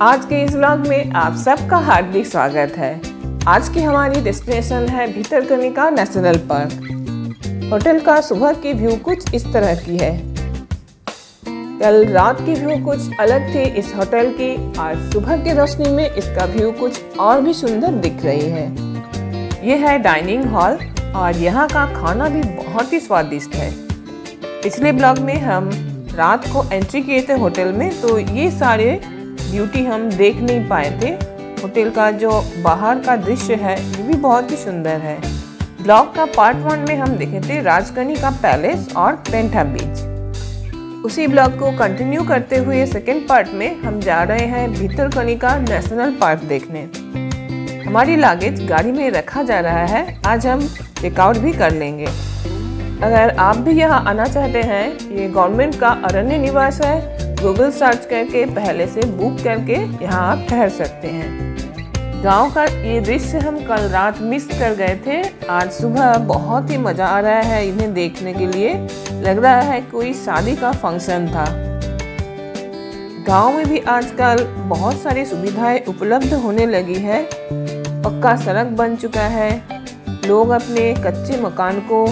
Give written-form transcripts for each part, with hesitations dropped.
आज के इस व्लॉग में आप सबका हार्दिक स्वागत है। आज की हमारी डेस्टिनेशन है भितरकनिका नेशनल पार्क। होटल का सुबह की व्यू कुछ इस तरह की है। कल रात की व्यू कुछ अलग थी इस होटल की। आज सुबह की रोशनी में इसका व्यू कुछ और भी सुंदर दिख रही है। यह है डाइनिंग हॉल और यहाँ का खाना भी बहुत ही स्वादिष्ट है। पिछले ब्लॉग में हम रात को एंट्री किए थे होटल में, तो ये सारे ब्यूटी हम देख नहीं पाए थे। होटल का जो बाहर का दृश्य है ये भी बहुत ही सुंदर है। ब्लॉग का पार्ट 1 में हम देखे थे राजकनिका पैलेस और पेंटा बीच। उसी ब्लॉग को कंटिन्यू करते हुए सेकेंड पार्ट में हम जा रहे हैं भितरकनिका नेशनल पार्क देखने। हमारी लागेज गाड़ी में रखा जा रहा है, आज हम चेकआउट भी कर लेंगे। अगर आप भी यहाँ आना चाहते हैं, ये गवर्नमेंट का अरण्य निवास है। गूगल सर्च करके पहले से बुक करके यहाँ आप ठहर सकते हैं। गांव का ये दृश्य हम कल रात मिस कर गए थे। आज सुबह बहुत ही मज़ा आ रहा है इन्हें देखने के लिए। लग रहा है कोई शादी का फंक्शन था। गांव में भी आजकल बहुत सारी सुविधाएं उपलब्ध होने लगी है। पक्का सड़क बन चुका है। लोग अपने कच्चे मकान को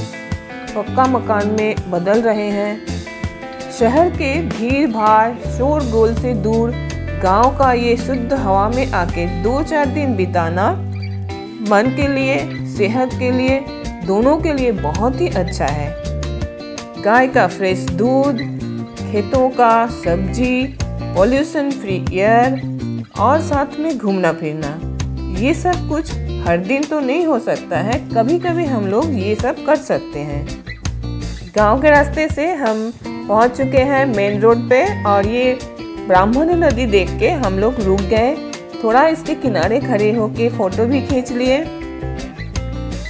पक्का मकान में बदल रहे हैं। शहर के भीड़ भाड़ शोरगुल से दूर गांव का ये शुद्ध हवा में आके 2-4 दिन बिताना मन के लिए, सेहत के लिए, दोनों के लिए बहुत ही अच्छा है। गाय का फ्रेश दूध, खेतों का सब्जी, पॉल्यूशन फ्री एयर और साथ में घूमना फिरना, ये सब कुछ हर दिन तो नहीं हो सकता है। कभी कभी हम लोग ये सब कर सकते हैं। गांव के रास्ते से हम पहुंच चुके हैं मेन रोड पे और ये ब्राह्मणी नदी देख के हम लोग रुक गए। थोड़ा इसके किनारे खड़े होके फोटो भी खींच लिए।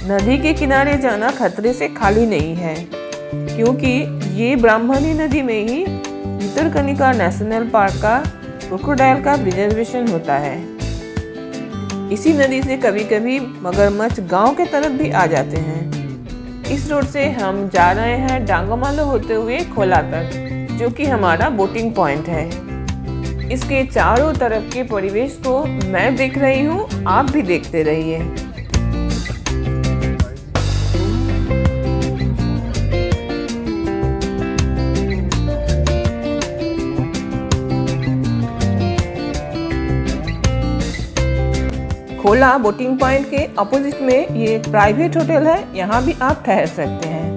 नदी के किनारे जाना खतरे से खाली नहीं है, क्योंकि ये ब्राह्मणी नदी में ही भितरकनिका नेशनल पार्क का क्रोकोडाइल का रिजर्वेशन होता है। इसी नदी से कभी कभी मगरमच्छ गांव के तरफ भी आ जाते हैं। इस रोड से हम जा रहे हैं डांगोमालो होते हुए खोला तक, जो कि हमारा बोटिंग पॉइंट है। इसके चारों तरफ के परिवेश को मैं देख रही हूँ, आप भी देखते रहिए। खोला बोटिंग पॉइंट के अपोजिट में ये एक प्राइवेट होटल है, यहाँ भी आप ठहर सकते हैं।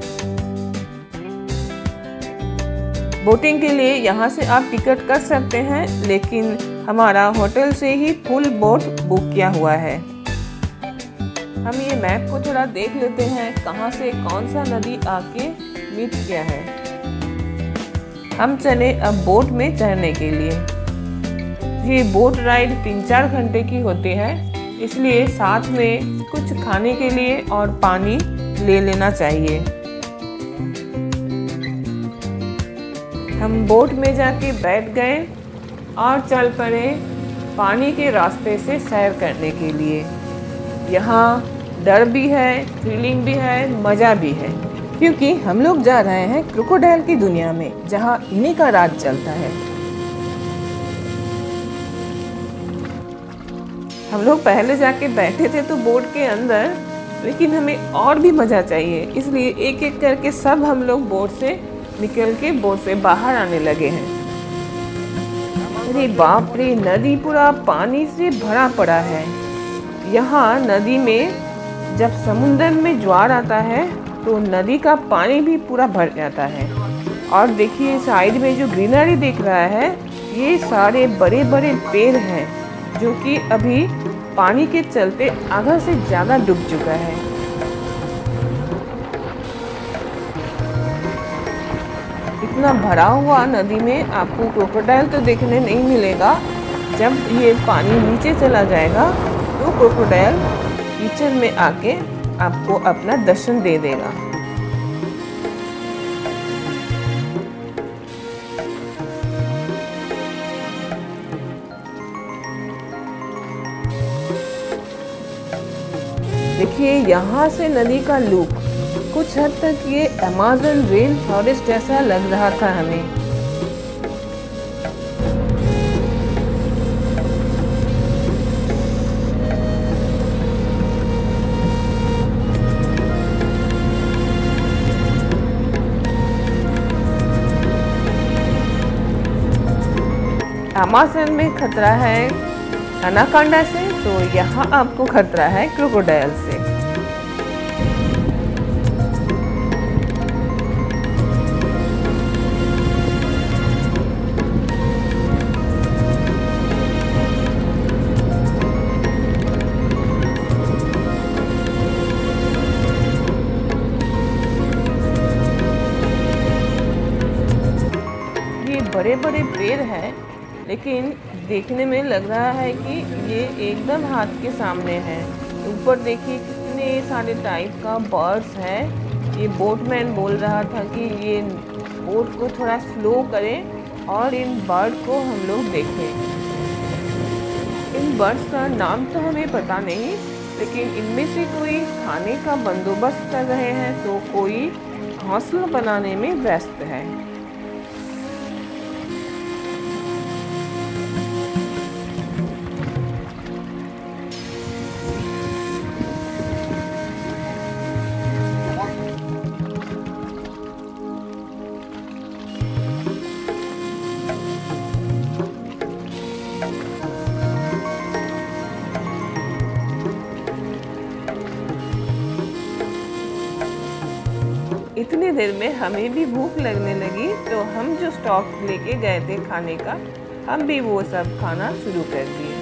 बोटिंग के लिए यहाँ से आप टिकट कर सकते हैं, लेकिन हमारा होटल से ही फुल बोट बुक किया हुआ है। हम ये मैप को थोड़ा देख लेते हैं, कहाँ से कौन सा नदी आके मीट किया है। हम चले अब बोट में चढ़ने के लिए। ये बोट राइड 3-4 घंटे की होती है, इसलिए साथ में कुछ खाने के लिए और पानी ले लेना चाहिए। हम बोट में जाके बैठ गए और चल पड़े पानी के रास्ते से सैर करने के लिए। यहाँ डर भी है, थ्रिलिंग भी है, मज़ा भी है, क्योंकि हम लोग जा रहे हैं क्रोकोडाइल की दुनिया में, जहाँ इन्हीं का राज चलता है। हम लोग पहले जाके बैठे थे तो बोट के अंदर, लेकिन हमें और भी मज़ा चाहिए, इसलिए एक एक करके सब हम लोग बोट से निकल के बोट से बाहर आने लगे हैं। अरे बाप रे, नदी पूरा पानी से भरा पड़ा है। यहाँ नदी में जब समुद्र में ज्वार आता है तो नदी का पानी भी पूरा भर जाता है। और देखिए साइड में जो ग्रीनरी दिख रहा है, ये सारे बड़े बड़े पेड़ हैं, जो कि अभी पानी के चलते आधा से ज़्यादा डूब चुका है। इतना भरा हुआ नदी में आपको क्रोकोडाइल तो देखने नहीं मिलेगा। जब ये पानी नीचे चला जाएगा तो क्रोकोडाइल कीचड़ में आके आपको अपना दर्शन दे देगा। देखिए यहाँ से नदी का लुक कुछ हद तक ये अमेज़न रेन फॉरेस्ट जैसा लग रहा था हमें। अमेज़न में खतरा है एनाकोंडा से, तो यहाँ आपको खतरा है क्रोकोडाइल से। बड़े बड़े पेड़ हैं, लेकिन देखने में लग रहा है कि ये एकदम हाथ के सामने है। ऊपर देखिए कितने सारे टाइप का बर्ड्स हैं। ये बोटमैन बोल रहा था कि ये बोट को थोड़ा स्लो करें और इन बर्ड को हम लोग देखें। इन बर्ड्स का नाम तो हमें पता नहीं, लेकिन इनमें से कोई खाने का बंदोबस्त कर रहे हैं तो कोई घोंसला बनाने में व्यस्त है। इतनी देर में हमें भी भूख लगने लगी, तो हम जो स्टॉक लेके गए थे खाने का, हम भी वो सब खाना शुरू कर दिए।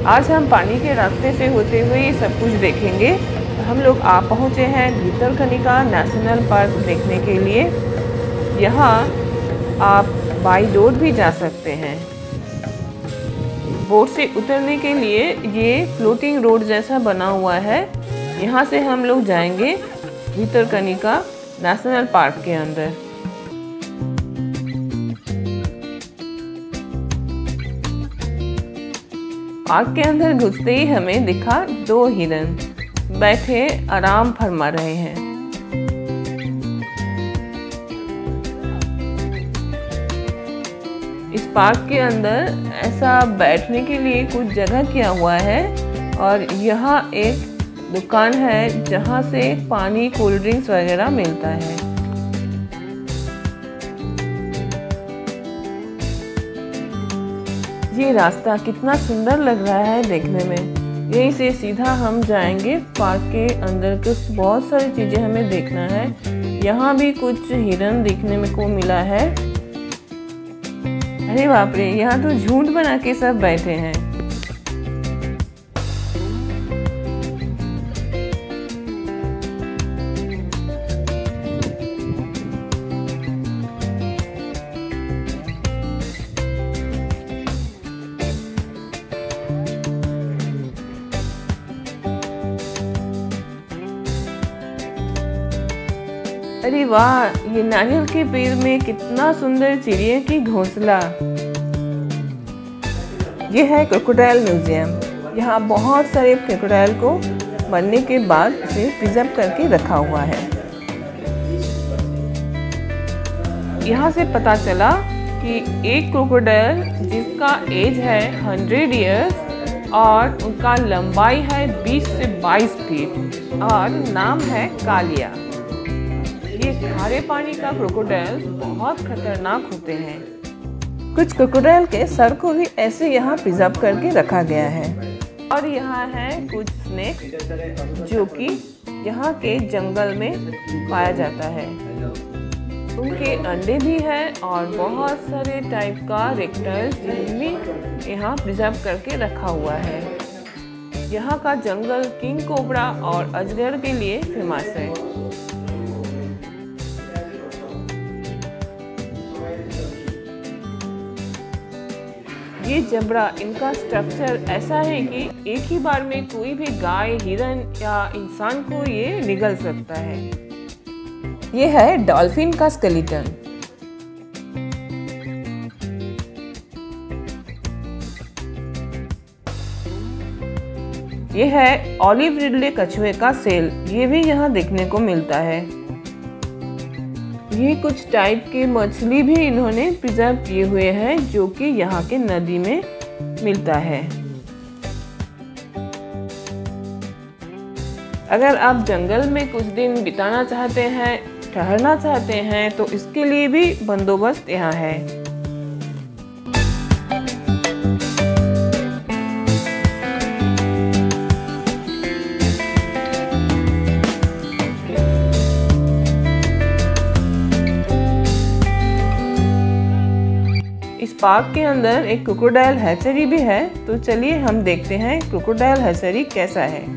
आज हम पानी के रास्ते से होते हुए ये सब कुछ देखेंगे। हम लोग आ पहुँचे हैं भितरकनिका नेशनल पार्क देखने के लिए। यहाँ आप बाई रोड भी जा सकते हैं। बोट से उतरने के लिए ये फ्लोटिंग रोड जैसा बना हुआ है। यहाँ से हम लोग जाएंगे भितरकनिका नेशनल पार्क के अंदर। पार्क के अंदर घुसते ही हमें दिखा 2 हिरन बैठे आराम फरमा रहे हैं। इस पार्क के अंदर ऐसा बैठने के लिए कुछ जगह किया हुआ है और यहाँ एक दुकान है जहाँ से पानी, कोल्ड ड्रिंक्स वगैरह मिलता है। ये रास्ता कितना सुंदर लग रहा है देखने में। यहीं से सीधा हम जाएंगे पार्क के अंदर। कुछ बहुत सारी चीजें हमें देखना है। यहाँ भी कुछ हिरन देखने में को मिला है। अरे बाप रे, यहाँ तो झुंड बना के सब बैठे हैं। अरे वाह, ये नारियल के पेड़ में कितना सुंदर चिड़िया की घोंसला। ये है क्रोकोडाइल म्यूजियम। यहाँ बहुत सारे क्रोकोडाइल को मरने के बाद उसे प्रिजर्व करके रखा हुआ है। यहाँ से पता चला कि एक क्रोकोडाइल जिसका एज है 100 इयर्स और उनका लंबाई है 20 से 22 फीट और नाम है कालिया। ये खारे पानी का क्रोकोडाइल बहुत खतरनाक होते हैं। कुछ क्रोकोडाइल के सर को भी ऐसे यहाँ प्रिजर्व करके रखा गया है। और यहाँ है कुछ स्नेक जो कि यहाँ के जंगल में पाया जाता है। उनके अंडे भी हैं और बहुत सारे टाइप का रेप्टाइल्स जिनमें यहाँ प्रिजर्व करके रखा हुआ है। यहाँ का जंगल किंग कोबरा और अजगर के लिए फेमस है। ये जबड़ा, इनका स्ट्रक्चर ऐसा है कि एक ही बार में कोई भी गाय, हिरन या इंसान को ये निगल सकता है। ये है डॉल्फिन का स्केलेटन। ये है ऑलिव रिडले कछुए का सेल। ये भी यहाँ देखने को मिलता है। ये कुछ टाइप के मछली भी इन्होंने प्रिजर्व किए हुए हैं जो कि यहाँ के नदी में मिलता है। अगर आप जंगल में कुछ दिन बिताना चाहते हैं, ठहरना चाहते हैं, तो इसके लिए भी बंदोबस्त यहाँ है। इस पार्क के अंदर एक क्रोकोडाइल हैचरी भी है, तो चलिए हम देखते हैं क्रोकोडाइल हैचरी कैसा है।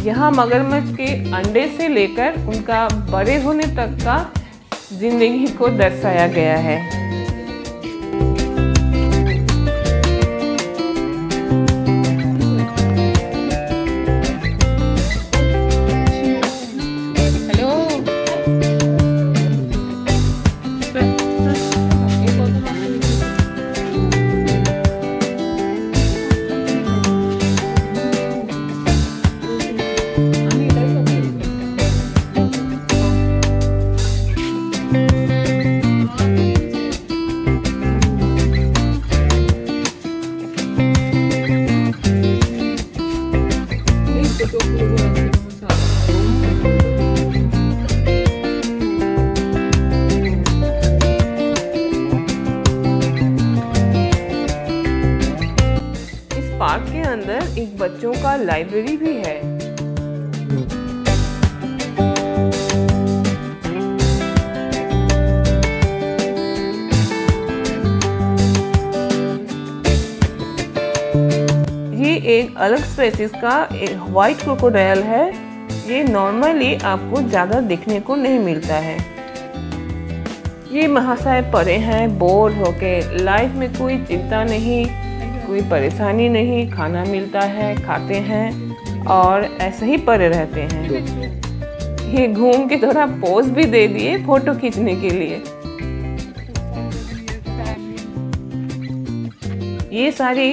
यहाँ मगरमच्छ के अंडे से लेकर उनका बड़े होने तक का जिंदगी को दर्शाया गया है। पार्क के अंदर एक बच्चों का लाइब्रेरी भी है। ये एक अलग स्पेसीज का एक व्हाइट क्रोकोडाइल है। ये नॉर्मली आपको ज़्यादा देखने को नहीं मिलता है। ये महाशय परे हैं बोर होके, लाइफ में कोई चिंता नहीं, कोई परेशानी नहीं, खाना मिलता है, खाते हैं और ऐसे ही पड़े रहते हैं। ये घूम के थोड़ा पोज भी दे दिए फोटो खींचने के लिए। ये सारी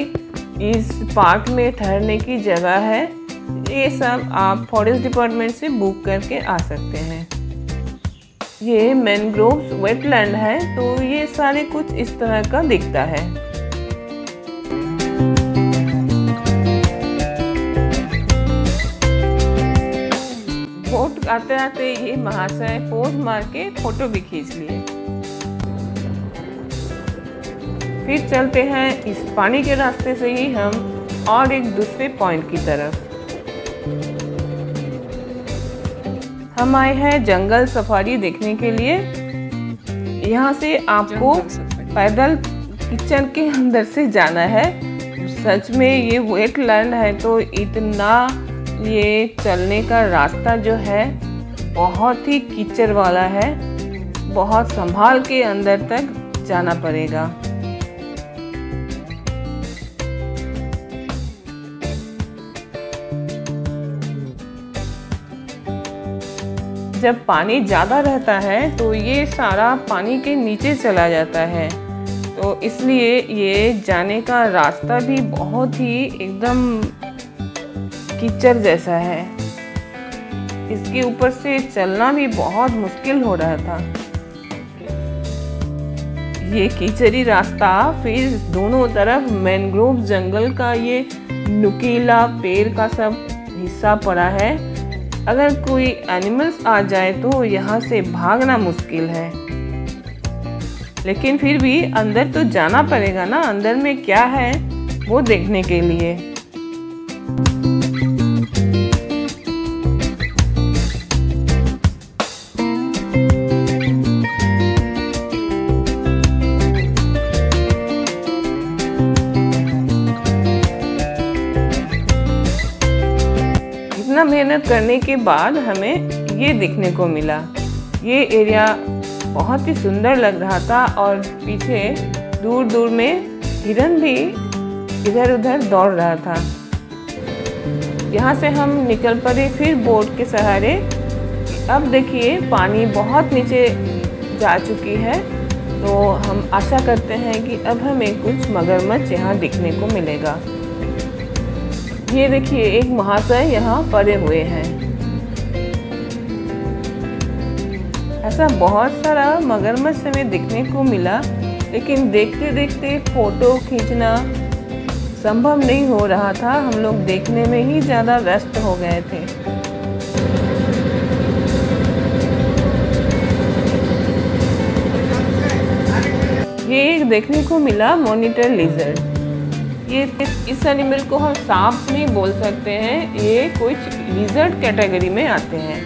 इस पार्क में ठहरने की जगह है। ये सब आप फॉरेस्ट डिपार्टमेंट से बुक करके आ सकते हैं। ये मैनग्रोव्स वेटलैंड है, तो ये सारे कुछ इस तरह का दिखता है। बोट आते आते ये महाशय पोज मार के फोटो भी खींच लिए। फिर चलते हैं इस पानी के रास्ते से ही हम और एक दूसरे पॉइंट की तरफ। हम आए हैं जंगल सफारी देखने के लिए। यहाँ से आपको पैदल किचन के अंदर से जाना है। सच में ये वेटलैंड है, तो इतना ये चलने का रास्ता जो है बहुत ही कीचड़ वाला है। बहुत संभाल के अंदर तक जाना पड़ेगा। जब पानी ज़्यादा रहता है तो ये सारा पानी के नीचे चला जाता है, तो इसलिए ये जाने का रास्ता भी बहुत ही एकदम कीचड़ जैसा है। इसके ऊपर से चलना भी बहुत मुश्किल हो रहा था। ये कीचड़ी रास्ता, फिर दोनों तरफ मैनग्रोव जंगल का ये नुकीला पेड़ का सब हिस्सा पड़ा है। अगर कोई एनिमल्स आ जाए तो यहाँ से भागना मुश्किल है, लेकिन फिर भी अंदर तो जाना पड़ेगा ना, अंदर में क्या है वो देखने के लिए। इतना मेहनत करने के बाद हमें ये देखने को मिला। ये एरिया बहुत ही सुंदर लग रहा था और पीछे दूर दूर में हिरन भी इधर उधर दौड़ रहा था। यहाँ से हम निकल पड़े फिर बोट के सहारे। अब देखिए पानी बहुत नीचे जा चुकी है, तो हम आशा करते हैं कि अब हमें कुछ मगरमच्छ यहाँ दिखने को मिलेगा। ये देखिए एक महाशय यहाँ पड़े हुए हैं। ऐसा बहुत सारा मगरमच्छ हमें देखने को मिला, लेकिन देखते देखते फ़ोटो खींचना संभव नहीं हो रहा था। हम लोग देखने में ही ज़्यादा व्यस्त हो गए थे। ये एक देखने को मिला मॉनिटर लिजर्ड। ये इस एनिमल को हम सांप नहीं बोल सकते हैं, ये कुछ लिजर्ड कैटेगरी में आते हैं।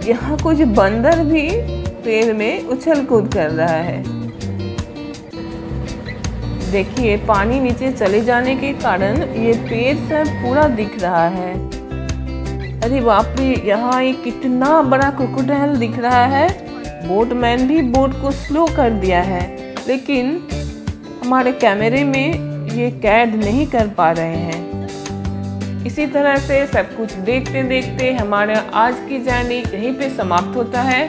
यहाँ कुछ बंदर भी पेड़ में उछल कूद कर रहा है। देखिए, पानी नीचे चले जाने के कारण ये पेड़ सब पूरा दिख रहा है। अरे बाप रे, यहाँ एक कितना बड़ा क्रोकोडाइल दिख रहा है। बोटमैन भी बोट को स्लो कर दिया है, लेकिन हमारे कैमरे में ये कैद नहीं कर पा रहे हैं। इसी तरह से सब कुछ देखते देखते हमारा आज की जर्नी यहीं पे समाप्त होता है।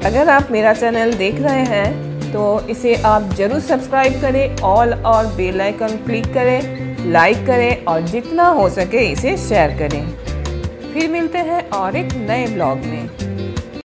अगर आप मेरा चैनल देख रहे हैं तो इसे आप ज़रूर सब्सक्राइब करें, ऑल और बेल आइकन क्लिक करें, लाइक करें और जितना हो सके इसे शेयर करें। फिर मिलते हैं और एक नए ब्लॉग में।